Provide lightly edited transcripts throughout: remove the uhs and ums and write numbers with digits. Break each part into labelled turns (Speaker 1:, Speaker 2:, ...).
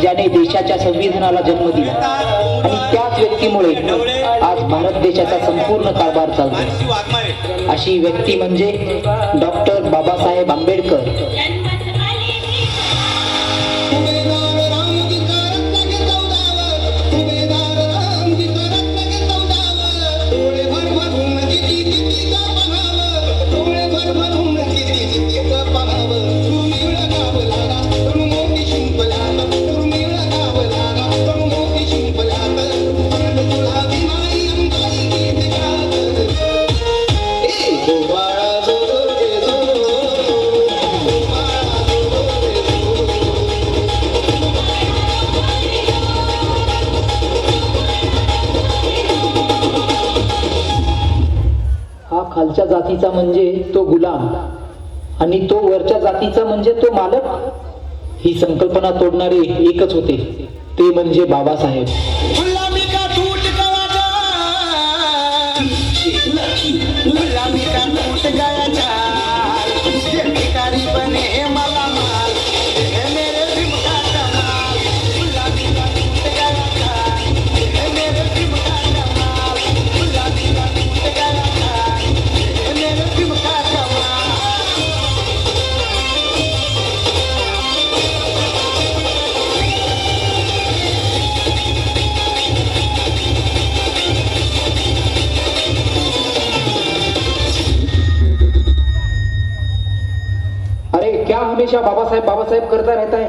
Speaker 1: ज्याने देशाच्या संविधानाला जन्म दिला आणि त्याच व्यक्तीमुळे आज भारत देशाचा संपूर्ण कारभार चालतो अशी व्यक्ती म्हणजे डॉक्टर बाबासाहेब आंबेडकर। खालच्या जातीचा म्हणजे तो गुलाम आणि तो वरच्या जातीचा म्हणजे तो मालक। ही संकल्पना तोडणारे एकच होते, ते म्हणजे बाबासाहेब। हमेशा बाबासाहेब बाबासाहेब करता रहता है,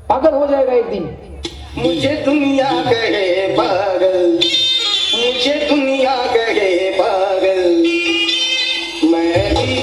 Speaker 1: पागल हो जाएगा एक दिन।
Speaker 2: मुझे दुनिया कहे पागल, मुझे दुनिया कहे पागल, मैं भी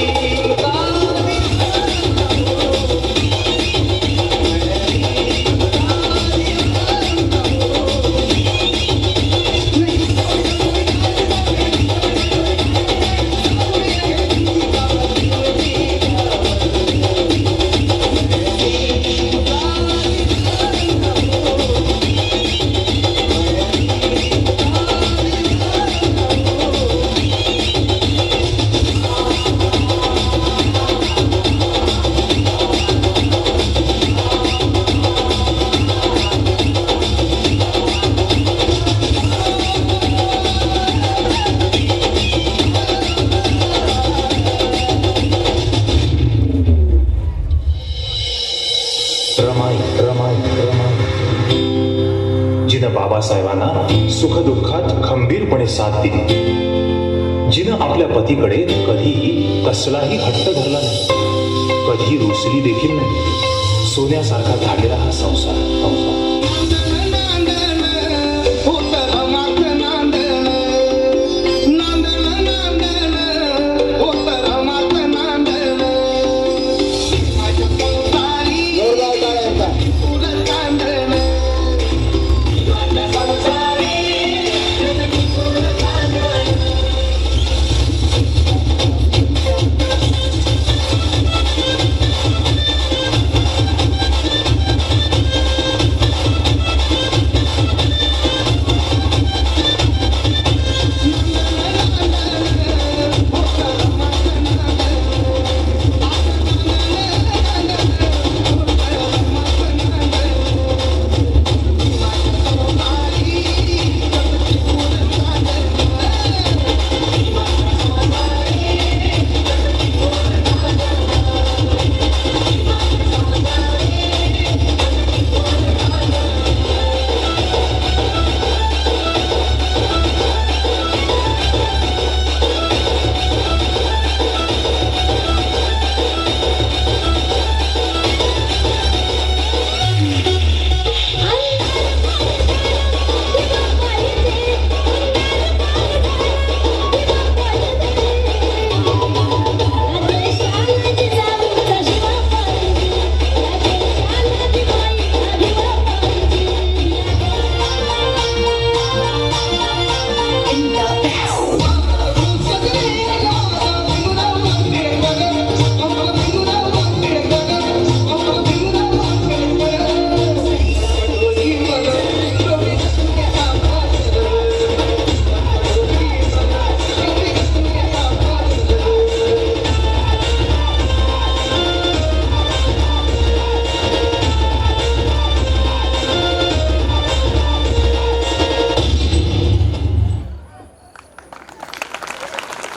Speaker 3: जिनं बाबासाहेबांना सुखदुःखात खंबीरपणे साथ दिली, जिनं आपल्या पतीकडे कधीही कसलाही हट्ट धरला नाही, कधी रुसली देखील नाही, सोन्यासारखा धाडलेला हा संसार